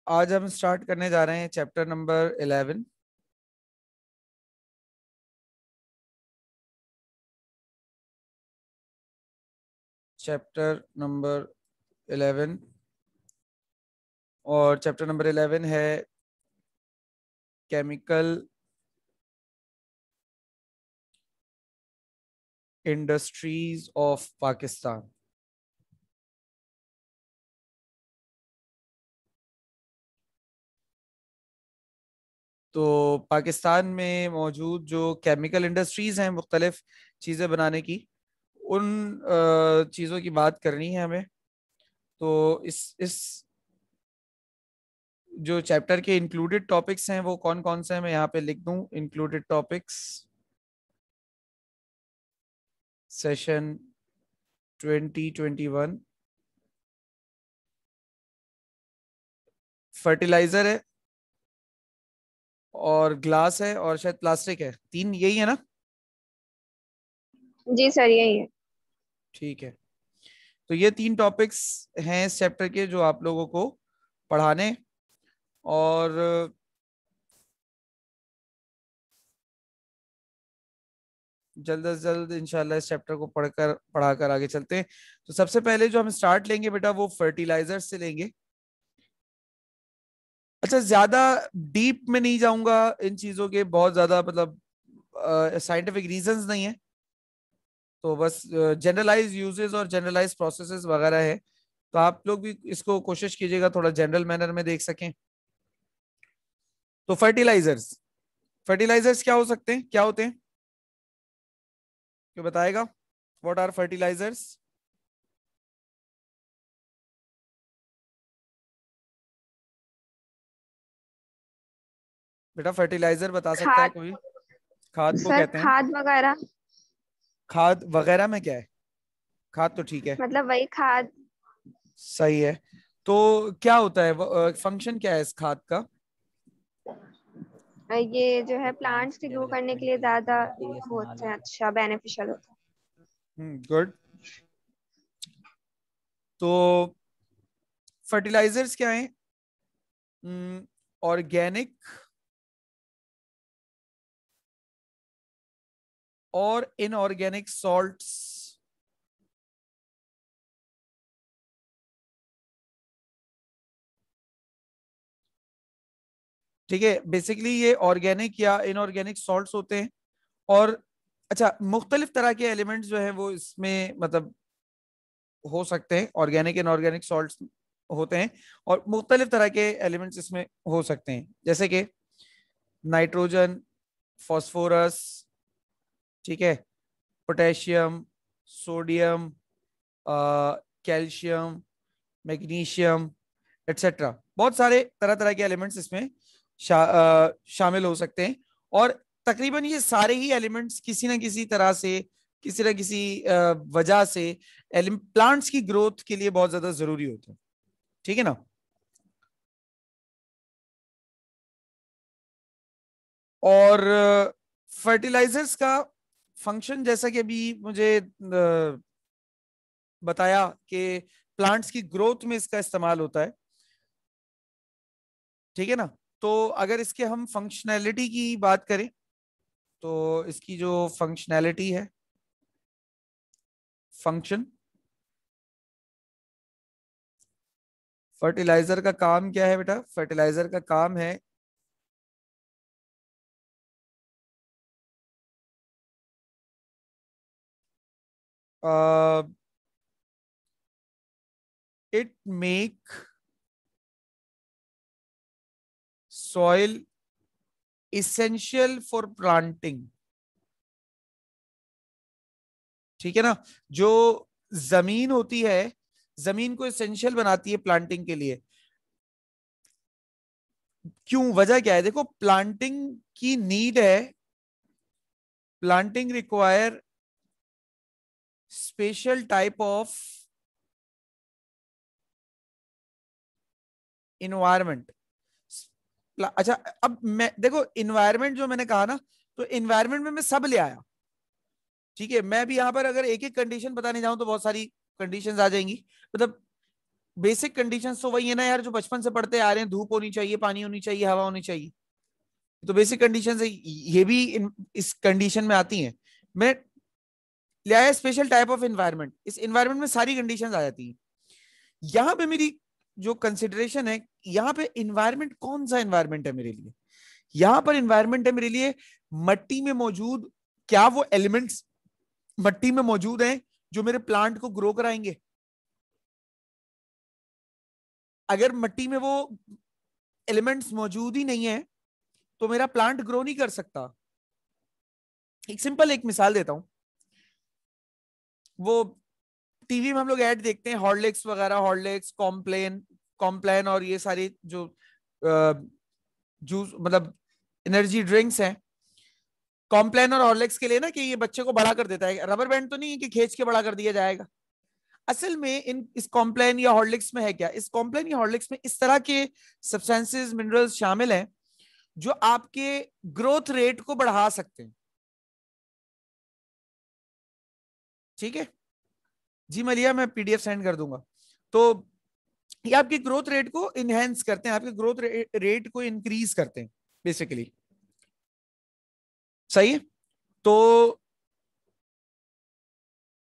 आज हम स्टार्ट करने जा रहे हैं चैप्टर नंबर 11। चैप्टर नंबर 11 और चैप्टर नंबर 11 है केमिकल इंडस्ट्रीज ऑफ पाकिस्तान। तो पाकिस्तान में मौजूद जो केमिकल इंडस्ट्रीज हैं मुख्तलिफ चीज़ें बनाने की, उन चीज़ों की बात करनी है हमें। तो इस जो चैप्टर के इंक्लूडेड टॉपिक्स हैं वो कौन कौन से हैं, मैं यहाँ पे लिख दूं। इंक्लूडेड टॉपिक्स सेशन 2021 फर्टिलाइजर है और ग्लास है और शायद प्लास्टिक है। तीन यही है ना? जी सर, यही है। ठीक है। तो ये तीन टॉपिक्स हैं इस चैप्टर के जो आप लोगों को पढ़ाने, और जल्द से जल्द इंशाल्लाह इस चैप्टर को पढ़ाकर आगे चलते हैं। तो सबसे पहले जो हम स्टार्ट लेंगे बेटा वो फर्टिलाइजर से लेंगे। अच्छा, ज्यादा डीप में नहीं जाऊंगा इन चीजों के, बहुत ज्यादा मतलब साइंटिफिक रीजंस नहीं है, तो बस जनरलाइज यूजेस और जनरलाइज प्रोसेसेस वगैरह है। तो आप लोग भी इसको कोशिश कीजिएगा थोड़ा जनरल मैनर में देख सकें। तो फर्टिलाइजर्स, फर्टिलाइजर्स क्या हो सकते हैं, क्या होते हैं, क्यों बताएगा? What are fertilisers? बेटा फर्टिलाइजर बता सकता है खाद। कोई? खाद को सर, कहते हैं। खाद वगैरह। खाद वगैरह में क्या है? खाद तो ठीक है, मतलब वही खाद। सही है। तो क्या होता है, फंक्शन क्या है इस खाद का? ये जो है प्लांट्स के ग्रो करने के लिए ज्यादा होते हैं, अच्छा बेनिफिशियल होता गुड। तो फर्टिलाइजर्स क्या है? ऑर्गेनिक और इनऑर्गेनिक सॉल्ट्स। ठीक है, बेसिकली ये ऑर्गेनिक या इनऑर्गेनिक सॉल्ट्स होते हैं। और अच्छा, मुख्तलिफ तरह के एलिमेंट्स जो है वो इसमें मतलब हो सकते हैं, ऑर्गेनिक इनऑर्गेनिक सॉल्ट्स होते हैं, और मुख्तलिफ तरह के एलिमेंट्स इसमें हो सकते हैं, जैसे कि नाइट्रोजन, फॉस्फोरस, ठीक है, potassium, sodium, calcium, magnesium, etcetera. बहुत सारे तरह तरह के एलिमेंट्स इसमें शामिल हो सकते हैं। और तकरीबन ये सारे ही एलिमेंट्स किसी ना किसी तरह से, किसी ना किसी वजह से प्लांट्स की ग्रोथ के लिए बहुत ज्यादा जरूरी होते हैं। ठीक है ना? और फर्टिलाइजर्स का फंक्शन, जैसा कि अभी मुझे बताया कि प्लांट्स की ग्रोथ में इसका इस्तेमाल होता है, ठीक है ना? तो अगर इसके हम फंक्शनैलिटी की बात करें, तो इसकी जो फंक्शनैलिटी है, फंक्शन, फर्टिलाइजर का काम क्या है बेटा? फर्टिलाइजर का काम है it make soil essential for planting. ठीक है ना? जो जमीन होती है, जमीन को इसेंशियल बनाती है प्लांटिंग के लिए। क्यों, वजह क्या है? देखो, प्लांटिंग की नीड है, planting require special type of environment. अच्छा, अब मैं देखो इन्वायरमेंट जो मैंने कहा ना, तो इन्वायरमेंट में मैं सब ले आया। ठीक है, मैं भी यहां पर अगर एक एक कंडीशन बताने जाऊं तो बहुत सारी कंडीशंस आ जाएंगी। मतलब बेसिक कंडीशंस तो वही है ना यार, जो बचपन से पढ़ते आ रहे हैं, धूप होनी चाहिए, पानी होनी चाहिए, हवा होनी चाहिए, तो बेसिक कंडीशंस है, ये भी इस कंडीशन में आती हैं। मैं ले आया स्पेशल टाइप ऑफ एनवायरनमेंट, इस एनवायरनमेंट में सारी कंडीशंस आ जाती हैं। यहां पे मेरी जो कंसिडरेशन है, यहाँ पे एनवायरनमेंट कौन सा एनवायरनमेंट है मेरे लिए, यहां पर एनवायरनमेंट है मेरे लिए मट्टी में मौजूद, क्या वो एलिमेंट्स मट्टी में मौजूद हैं जो मेरे प्लांट को ग्रो कराएंगे। अगर मट्टी में वो एलिमेंट्स मौजूद ही नहीं है तो मेरा प्लांट ग्रो नहीं कर सकता। एक सिंपल एक मिसाल देता हूं, वो टीवी में हम लोग ऐड देखते हैं हॉर्लिक्स वगैरह, हॉर्लिक्स, कॉम्प्लेन, कॉम्प्लेन और ये सारी जो जूस मतलब एनर्जी ड्रिंक्स हैं, कॉम्प्लेन और हॉर्लिक्स के लिए ना कि ये बच्चे को बड़ा कर देता है, रबर बैंड तो नहीं है कि खींच के बड़ा कर दिया जाएगा। असल में इस कॉम्प्लेन या हॉर्लिक्स में है क्या, इस कॉम्प्लेन या हॉर्लिक्स में इस तरह के सब्सटेंसेस, मिनरल्स शामिल हैं जो आपके ग्रोथ रेट को बढ़ा सकते हैं। ठीक है जी, मैं लिया, मैं पीडीएफ सेंड कर दूंगा। तो ये आपके ग्रोथ रेट को इनहेंस करते हैं, आपके ग्रोथ रेट को इंक्रीज करते हैं बेसिकली। सही है। तो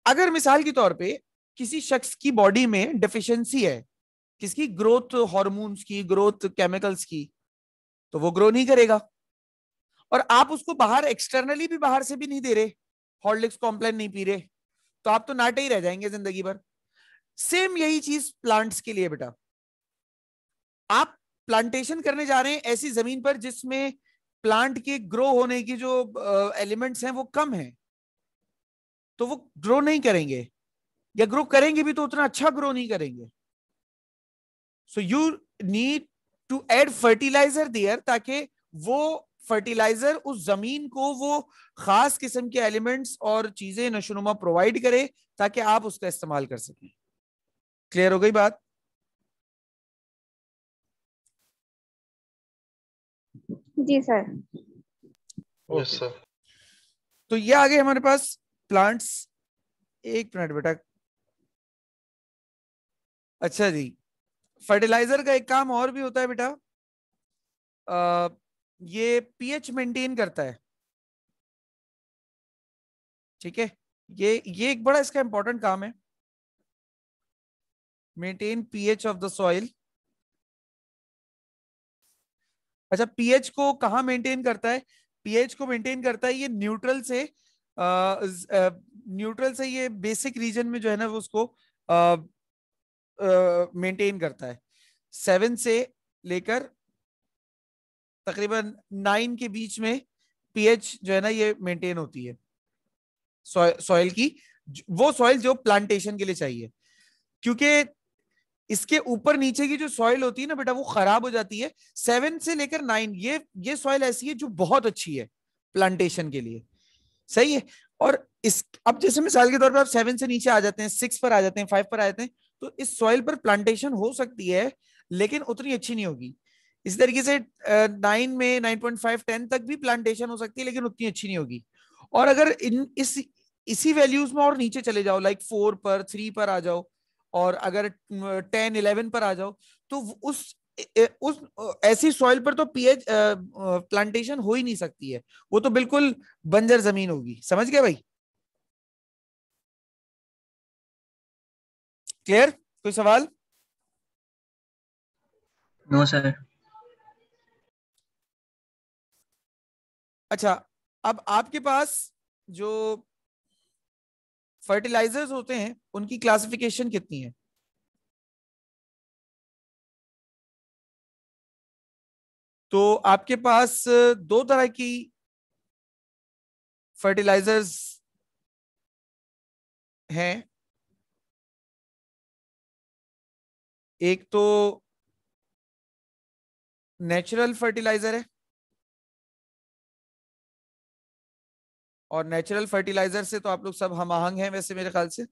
अगर मिसाल के तौर पे किसी शख्स की बॉडी में डेफिशिएंसी है, किसकी, ग्रोथ हार्मोन्स की, ग्रोथ केमिकल्स की, तो वो ग्रो नहीं करेगा। और आप उसको बाहर एक्सटर्नली भी बाहर से भी नहीं दे रहे, हॉर्लिक्स कॉम्प्लेन नहीं पी रहे, तो आप तो नाटे ही रह जाएंगे जिंदगी भर। सेम यही चीज प्लांट्स के लिए बेटा, आप प्लांटेशन करने जा रहे हैं ऐसी जमीन पर जिसमें प्लांट के ग्रो होने की जो एलिमेंट्स हैं वो कम है, तो वो ग्रो नहीं करेंगे, या ग्रो करेंगे भी तो उतना अच्छा ग्रो नहीं करेंगे। So you need to add fertiliser there, ताकि वो फर्टिलाइजर उस जमीन को वो खास किस्म के एलिमेंट्स और चीजें नशोनुमा प्रोवाइड करे ताकि आप उसका इस्तेमाल कर सकें। क्लियर हो गई बात? जी सर। Yes sir. तो ये आ गए हमारे पास प्लांट्स। एक मिनट बेटा। अच्छा जी, फर्टिलाइजर का एक काम और भी होता है बेटा, आ, ये पीएच मेंटेन करता है। ठीक है, ये एक बड़ा इसका इंपॉर्टेंट काम है, maintain pH of the soil. अच्छा, पीएच को कहाँ मेंटेन करता है? पीएच को मेंटेन करता है ये न्यूट्रल से, न्यूट्रल से ये बेसिक रीजन में जो है ना वो उसको मेंटेन करता है। 7 से लेकर तकरीबन 9 के बीच में पीएच जो है ना ये मेंटेन होती है सॉइल की, वो सॉइल जो प्लांटेशन के लिए चाहिए। क्योंकि इसके ऊपर नीचे की जो सॉइल होती है ना बेटा वो खराब हो जाती है। 7 से लेकर 9 ये सॉइल ऐसी है जो बहुत अच्छी है प्लांटेशन के लिए। सही है। और इस अब जैसे मिसाल के तौर पर आप 7 से नीचे आ जाते हैं, 6 पर आ जाते हैं, 5 पर आ जाते हैं, तो इस सॉइल पर प्लांटेशन हो सकती है लेकिन उतनी अच्छी नहीं होगी। इस तरीके से 9 में 9.5 10 तक भी प्लांटेशन हो सकती है लेकिन उतनी अच्छी नहीं होगी। और अगर इसी वैल्यूज में और नीचे चले जाओ, लाइक 4 पर, 3 पर आ जाओ, और अगर 10 11 पर आ जाओ, तो उस ऐसी सॉइल पर तो पीएच प्लांटेशन हो ही नहीं सकती है, वो तो बिल्कुल बंजर जमीन होगी। समझ गए भाई? क्लियर? कोई सवाल? No sir. अच्छा, अब आपके पास जो फर्टिलाइजर्स होते हैं उनकी क्लासिफिकेशन कितनी है? तो आपके पास दो तरह की फर्टिलाइजर्स हैं। एक तो नेचुरल फर्टिलाइजर है, और नेचुरल फर्टिलाइजर से तो आप लोग सब हम आहंग हैं वैसे मेरे ख्याल से,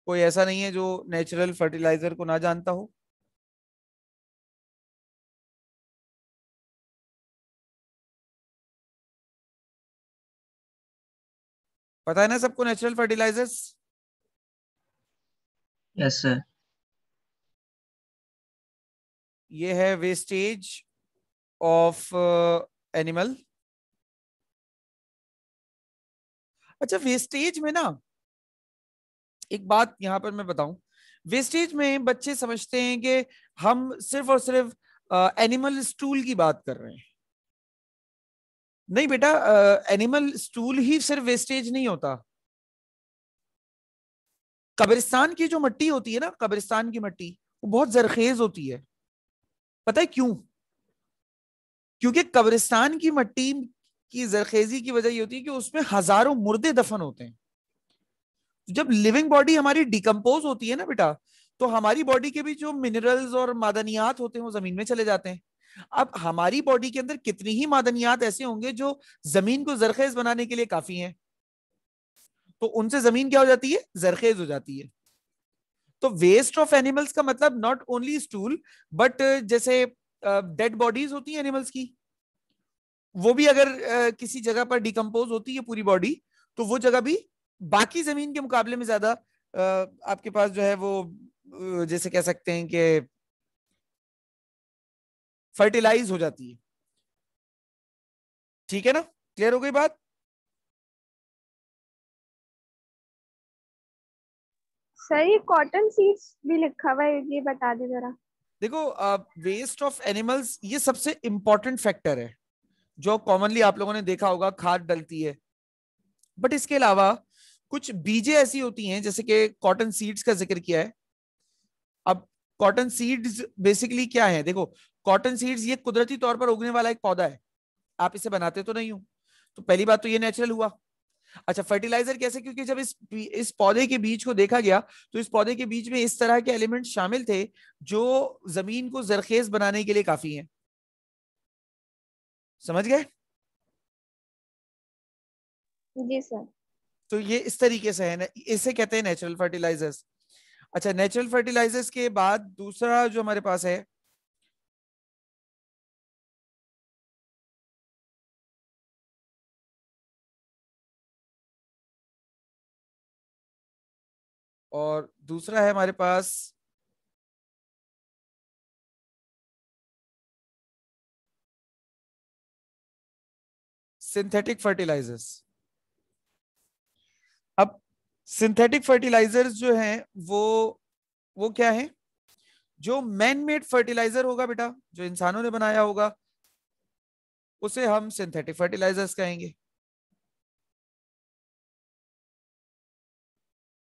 कोई ऐसा नहीं है जो नेचुरल फर्टिलाइजर को ना जानता हो। पता है ना सबको नेचुरल फर्टिलाइजर्स? Yes sir. ये है वेस्टेज ऑफ एनिमल। अच्छा, वेस्टेज में ना एक बात यहां पर मैं बताऊं, वेस्टेज में बच्चे समझते हैं कि हम सिर्फ और सिर्फ एनिमल स्टूल की बात कर रहे हैं। नहीं बेटा, एनिमल स्टूल ही सिर्फ वेस्टेज नहीं होता। कब्रिस्तान की जो मिट्टी होती है ना, कब्रिस्तान की मिट्टी, वो बहुत जरखेज होती है। पता है क्यों? क्योंकि कब्रिस्तान की मिट्टी की जरखेजी की वजह ये होती है कि उसमें हजारों मुर्दे दफन होते हैं। जब लिविंग बॉडी हमारी डिकम्पोज होती है ना बेटा, तो हमारी बॉडी के भी जो मिनरल्स और मादनियात होते हैं वो जमीन में चले जाते हैं। अब हमारी बॉडी के अंदर कितनी ही मादनियात ऐसे होंगे जो जमीन को जरखेज बनाने के लिए काफी हैं, तो उनसे जमीन क्या हो जाती है? जरखेज हो जाती है। तो वेस्ट ऑफ एनिमल्स का मतलब नॉट ओनली स्टूल, बट जैसे डेड बॉडीज होती हैं एनिमल्स की, वो भी अगर किसी जगह पर डिकम्पोज होती है पूरी बॉडी, तो वो जगह भी बाकी जमीन के मुकाबले में ज्यादा आपके पास जो है वो जैसे कह सकते हैं कि फर्टिलाइज हो जाती है। ठीक है ना? क्लियर हो गई बात? सर ये कॉटन सीड्स भी लिखा हुआ है, ये बता दे जरा। देखो, वेस्ट ऑफ एनिमल्स ये सबसे इंपॉर्टेंट फैक्टर है जो कॉमनली आप लोगों ने देखा होगा, खाद डलती है। बट इसके अलावा कुछ बीजें ऐसी होती हैं, जैसे कि कॉटन सीड्स का जिक्र किया है। अब कॉटन सीड्स बेसिकली क्या है? देखो, कॉटन सीड्स ये कुदरती तौर पर उगने वाला एक पौधा है, आप इसे बनाते तो नहीं हो, तो पहली बात तो ये नेचुरल हुआ। अच्छा, फर्टिलाइजर कैसे? क्योंकि जब इस पौधे के बीज को देखा गया, तो इस पौधे के बीज में इस तरह के एलिमेंट शामिल थे जो जमीन को जरखेज बनाने के लिए काफी हैं। समझ गए? जी सर। तो ये इस तरीके से है, इसे कहते हैं नेचुरल फर्टिलाइजर्स। अच्छा, नेचुरल फर्टिलाइजर्स के बाद दूसरा जो हमारे पास है, और दूसरा है हमारे पास सिंथेटिक फर्टिलाइजर्स। अब सिंथेटिक फर्टिलाइजर्स जो हैं वो क्या है? जो मैन मेड फर्टिलाइजर होगा बेटा, जो इंसानों ने बनाया होगा, उसे हम सिंथेटिक फर्टिलाइजर्स कहेंगे।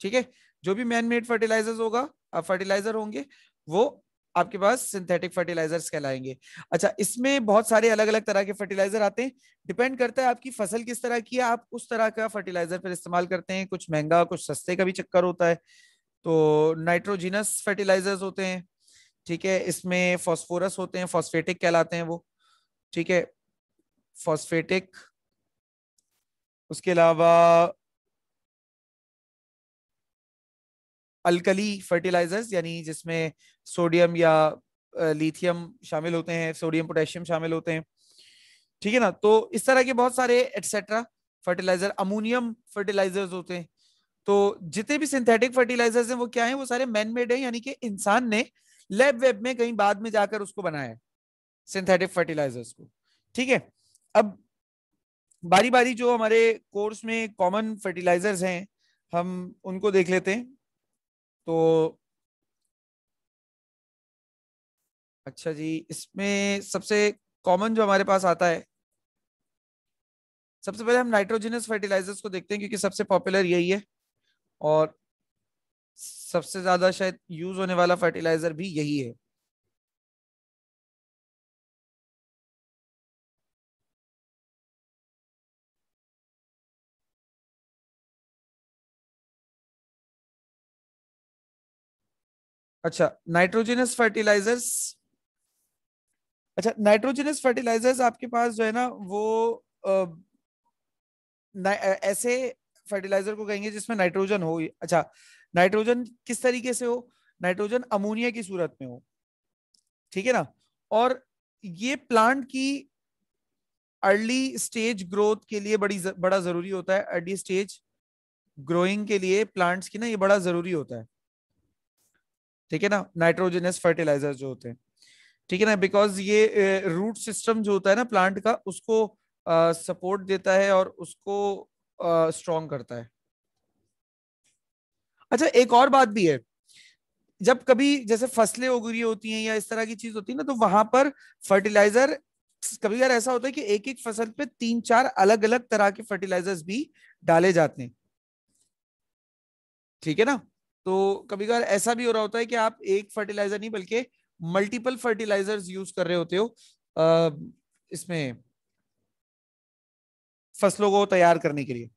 ठीक है? जो भी मैन मेड फर्टिलाइजर्स होगा, फर्टिलाइजर होंगे, वो आपके पास सिंथेटिक फर्टिलाइजर्स कहलाएंगे। अच्छा, इसमें बहुत सारे अलग अलग तरह के फर्टिलाइजर आते हैं, डिपेंड करता है आपकी फसल किस तरह की है, आप उस तरह का फर्टिलाइजर फिर इस्तेमाल करते हैं। कुछ महंगा, कुछ सस्ते का भी चक्कर होता है। तो नाइट्रोजिनस फर्टिलाइजर्स होते हैं, ठीक है, इसमें फॉस्फोरस होते हैं, फॉस्फेटिक कहलाते हैं वो। ठीक है, फॉस्फेटिक। उसके अलावा अल्कली फर्टिलाइजर्स, यानी जिसमें सोडियम या लिथियम शामिल होते हैं, सोडियम पोटेशियम शामिल होते हैं। ठीक है ना? तो इस तरह के बहुत सारे एटसेट्रा फर्टिलाइजर, अमोनियम फर्टिलाइजर्स होते हैं। तो जितने भी सिंथेटिक फर्टिलाइजर्स हैं वो क्या है? वो सारे मैन मेड है, यानी कि इंसान ने लैब वेब में कहीं बाद में जाकर उसको बनाया है, सिंथेटिक फर्टिलाइजर्स को। ठीक है? अब बारी बारी जो हमारे कोर्स में कॉमन फर्टिलाइजर्स हैं, हम उनको देख लेते हैं। तो अच्छा जी, इसमें सबसे कॉमन जो हमारे पास आता है, सबसे पहले हम नाइट्रोजनस फर्टिलाइजर्स को देखते हैं, क्योंकि सबसे पॉपुलर यही है और सबसे ज्यादा शायद यूज होने वाला फर्टिलाइजर भी यही है। अच्छा, नाइट्रोजनस फर्टिलाइजर्स। अच्छा, नाइट्रोजनस फर्टिलाइजर्स आपके पास जो है ना वो ऐसे फर्टिलाइजर को कहेंगे जिसमें नाइट्रोजन हो। अच्छा, नाइट्रोजन किस तरीके से हो? नाइट्रोजन अमोनिया की सूरत में हो। ठीक है ना? और ये प्लांट की अर्ली स्टेज ग्रोथ के लिए बड़ा जरूरी होता है। अर्ली स्टेज ग्रोइंग के लिए प्लांट्स की ना ये बड़ा जरूरी होता है। ठीक है ना? नाइट्रोजनस फर्टिलाइजर जो होते हैं, ठीक है ना, बिकॉज ये रूट सिस्टम जो होता है ना प्लांट का, उसको सपोर्ट देता है और उसको स्ट्रॉन्ग करता है। अच्छा, एक और बात भी है, जब कभी जैसे फसलें उग रही होती हैं या इस तरह की चीज होती है ना, तो वहां पर फर्टिलाइजर, कभी यार ऐसा होता है कि एक एक फसल पे 3-4 अलग अलग तरह के फर्टिलाइजर्स भी डाले जाते हैं। ठीक है ना, तो कभी कभार ऐसा भी हो रहा होता है कि आप एक फर्टिलाइजर नहीं बल्कि मल्टीपल फर्टिलाइजर्स यूज कर रहे होते हो इसमें फसलों को तैयार करने के लिए।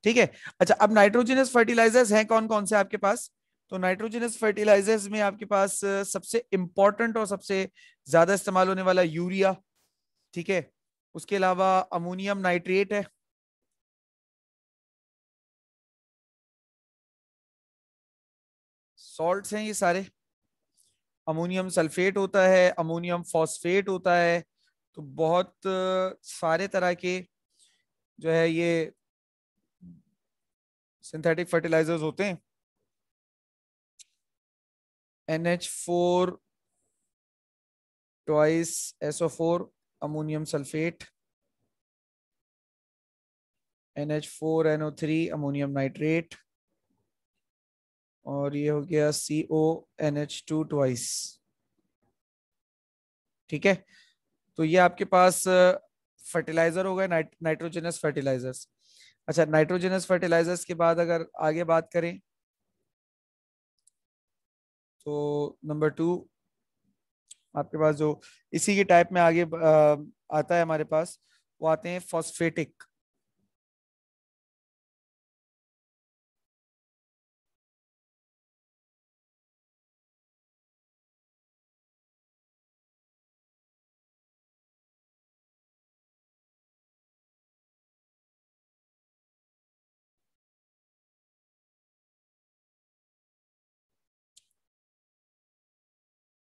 ठीक है। अच्छा, अब नाइट्रोजनस फर्टिलाइजर्स हैं कौन कौन से आपके पास? तो नाइट्रोजनस फर्टिलाइजर्स में आपके पास सबसे इंपॉर्टेंट और सबसे ज्यादा इस्तेमाल होने वाला यूरिया। ठीक है। उसके अलावा अमोनियम नाइट्रेट है। सॉल्ट्स हैं ये सारे। अमोनियम सल्फेट होता है, अमोनियम फॉस्फेट होता है। तो बहुत सारे तरह के जो है ये सिंथेटिक फर्टिलाइजर्स होते हैं। NH4 twice SO4 ammonium sulphate, NH4NO3 ammonium nitrate, और ये हो गया CONH2 ट्वाइस। ठीक है। तो ये आपके पास फर्टिलाइजर हो गए, नाइट्रोजनस फर्टिलाइजर्स। अच्छा, नाइट्रोजनस फर्टिलाइजर्स के बाद अगर आगे बात करें तो नंबर 2 आपके पास जो इसी के टाइप में आगे आता है हमारे पास, वो आते हैं फॉस्फेटिक।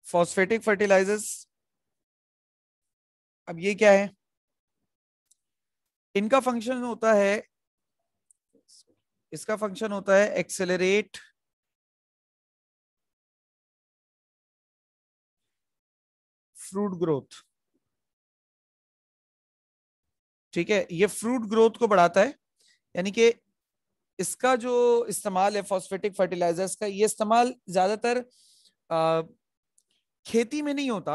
फॉस्फेटिक फर्टिलाइजर्स, अब ये क्या है? इनका फंक्शन होता है, इसका फंक्शन होता है एक्सेलरेट फ्रूट ग्रोथ। ठीक है, ये फ्रूट ग्रोथ को बढ़ाता है। यानी कि इसका जो इस्तेमाल है फॉस्फेटिक फर्टिलाइजर्स का, ये इस्तेमाल ज्यादातर अ, खेती में नहीं होता।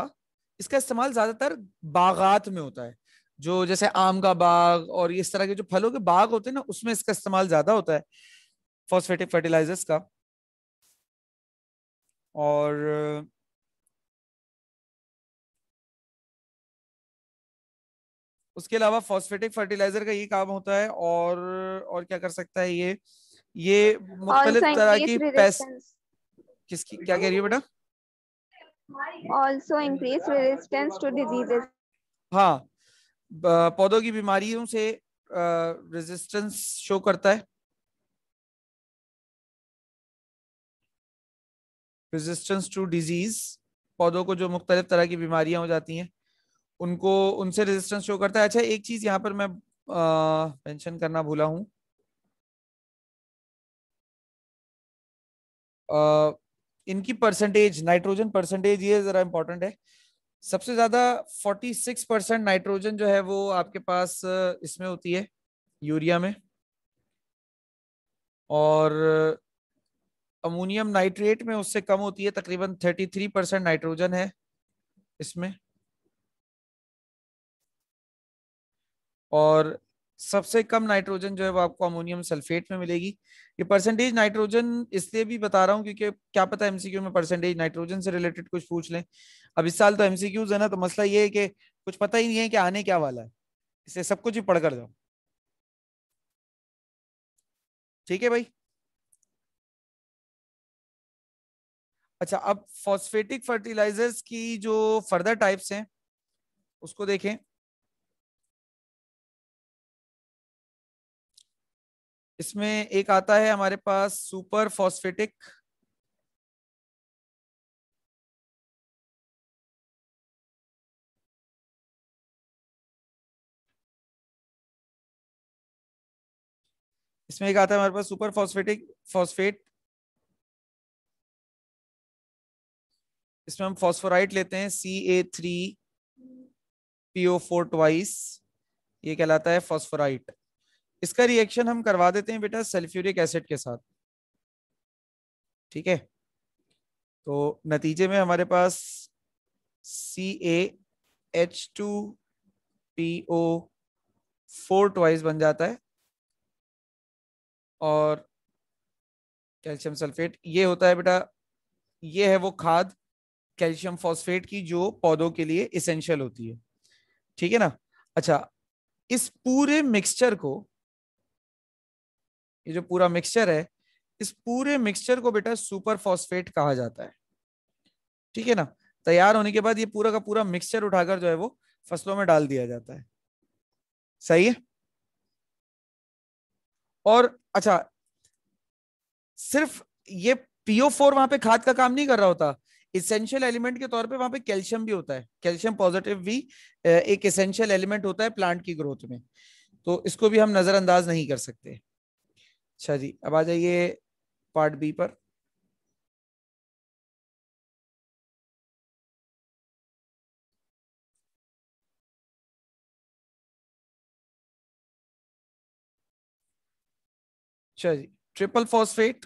इसका इस्तेमाल ज्यादातर बागात में होता है, जो जैसे आम का बाग और इस तरह के जो फलों के बाग होते हैं ना, उसमें इसका इस्तेमाल ज्यादा होता है फॉस्फेटिक फर्टिलाइजर्स का। और उसके अलावा फॉस्फेटिक फर्टिलाइजर का ये काम होता है, और क्या कर सकता है ये Also मुख्तलिफ तरह increase की पेस्ट। resistance. किसकी, क्या कह रही है बेटा? Also increase resistance to diseases. हाँ, पौधों की बीमारियों से रेजिस्टेंस शो करता है। रेजिस्टेंस टू डिजीज, पौधों को जो मुख्तलिफ तरह की बीमारियां हो जाती हैं उनको, उनसे रेजिस्टेंस शो करता है। अच्छा, एक चीज यहाँ पर मैं मेंशन करना भूला हूँ। इनकी परसेंटेज, नाइट्रोजन परसेंटेज, ये जरा इंपॉर्टेंट है। सबसे ज्यादा 46% नाइट्रोजन जो है वो आपके पास इसमें होती है, यूरिया में। और अमोनियम नाइट्रेट में उससे कम होती है, तकरीबन 33% नाइट्रोजन है इसमें। और सबसे कम नाइट्रोजन जो है वो आपको अमोनियम सल्फेट में मिलेगी। ये परसेंटेज नाइट्रोजन इसलिए भी बता रहा हूँ क्योंकि क्या पता एमसीक्यू में परसेंटेज नाइट्रोजन से रिलेटेड कुछ पूछ लें। अब इस साल तो एमसीक्यूज है ना, तो मसला ये है कि कुछ पता ही नहीं है कि आने क्या वाला है, इसलिए सब कुछ ही पढ़ कर जाओ। ठीक है भाई। अच्छा, अब फॉस्फेटिक फर्टिलाइजर्स की जो फर्दर टाइप्स हैं उसको देखें। इसमें एक आता है हमारे पास सुपर फॉस्फेटिक। इसमें एक आता है हमारे पास सुपर फॉस्फेटिक फॉस्फेट। इसमें हम फॉस्फोराइट लेते हैं Ca3PO4 ट्वाइस, ये कहलाता है फॉस्फोराइट। इसका रिएक्शन हम करवा देते हैं बेटा सल्फ्यूरिक एसिड के साथ, ठीक है। तो नतीजे में हमारे पास CaH2PO4 ट्वाइस बन जाता है, और कैल्शियम सल्फेट ये होता है बेटा, ये है वो खाद कैल्शियम फॉस्फेट की जो पौधों के लिए इसेंशियल होती है, ठीक है ना। अच्छा, इस पूरे मिक्सचर को, ये जो पूरा मिक्सचर है, इस पूरे मिक्सचर को बेटा सुपर फॉस्फेट कहा जाता है, ठीक है ना। तैयार होने के बाद ये पूरा का पूरा मिक्सचर उठाकर जो है वो फसलों में डाल दिया जाता है, सही है। और अच्छा, सिर्फ ये PO4 वहां पे खाद का काम नहीं कर रहा होता, इसेंशियल एलिमेंट के तौर पे वहां पे कैल्शियम भी होता है, कैल्शियम पॉजिटिव भी एक इसेंशियल एलिमेंट होता है प्लांट की ग्रोथ में, तो इसको भी हम नजरअंदाज नहीं कर सकते। अच्छा जी, अब आ जाइए पार्ट बी पर। अच्छा जी, ट्रिपल फॉस्फेट,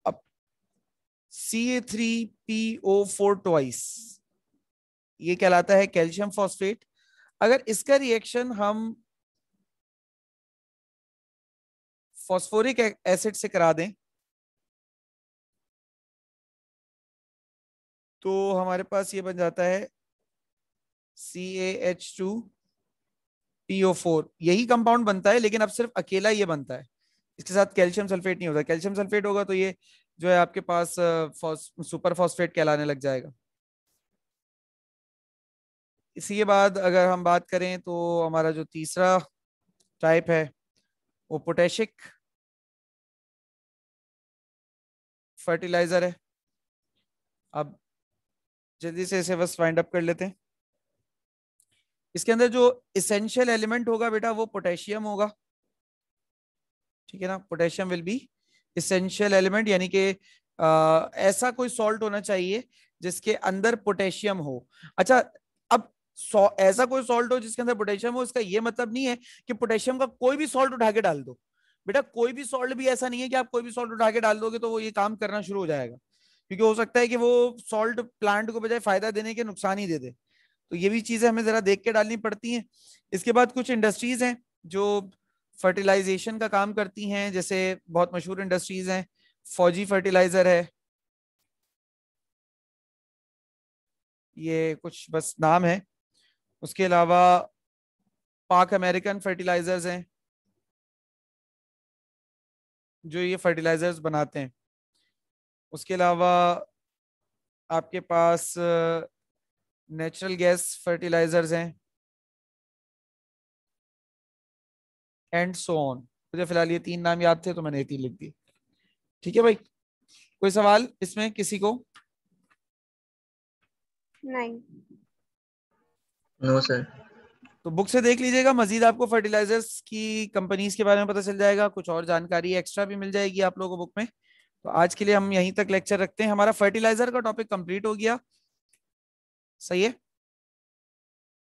अब Ca3PO4 ट्वाइस, ये कहलाता है कैल्शियम फॉस्फेट। अगर इसका रिएक्शन हम फॉस्फोरिक एसिड से करा दें तो हमारे पास ये बन जाता है CaH2PO4, यही कंपाउंड बनता है, लेकिन अब सिर्फ अकेला ये बनता है, इसके साथ कैल्शियम सल्फेट नहीं होता। कैल्शियम सल्फेट होगा तो ये जो है आपके पास सुपर फॉस्फेट कहलाने लग जाएगा। इसी के बाद अगर हम बात करें तो हमारा जो तीसरा टाइप है वो पोटेशिक फर्टिलाइजर है। अब जल्दी से इसे बस वाइंड अप कर लेते हैं। इसके अंदर जो इसेंशियल एलिमेंट होगा बेटा वो पोटेशियम होगा, ठीक है ना। Potassium will be essential element, यानी कि ऐसा कोई सॉल्ट होना चाहिए जिसके अंदर पोटेशियम हो। अच्छा, अब ऐसा कोई सॉल्ट हो जिसके अंदर पोटेशियम हो, इसका ये मतलब नहीं है कि पोटेशियम का कोई भी सॉल्ट उठा के डाल दो। बेटा कोई भी सॉल्ट भी ऐसा नहीं है कि आप कोई भी सॉल्ट उठा के डाल दोगे तो वो ये काम करना शुरू हो जाएगा, क्योंकि हो सकता है कि वो सॉल्ट प्लांट को बजाय फायदा देने के नुकसान ही दे दे। तो ये भी चीजें हमें जरा देख के डालनी पड़ती हैं। इसके बाद कुछ इंडस्ट्रीज हैं जो फर्टिलाइजेशन का काम करती हैं, जैसे बहुत मशहूर इंडस्ट्रीज हैं, फौजी फर्टिलाइजर है, ये कुछ बस नाम है। उसके अलावा पाक अमेरिकन फर्टिलाइजर्स हैं जो ये फर्टिलाइजर्स बनाते हैं। उसके अलावा आपके पास नेचुरल गैस फर्टिलाइजर्स हैं, एंड सो ऑन। मुझे फिलहाल ये तीन नाम याद थे तो मैंने ये तीन लिख दिए, ठीक है भाई। कोई सवाल इसमें किसी को? नहीं। No sir. तो बुक से देख लीजिएगा, मजीद आपको फर्टिलाइजर्स की कंपनीज के बारे में पता चल जाएगा, कुछ और जानकारी एक्स्ट्रा भी मिल जाएगी आप लोगों को बुक में। तो आज के लिए हम यहीं तक लेक्चर रखते हैं, हमारा फर्टिलाइजर का टॉपिक कंप्लीट हो गया, सही है।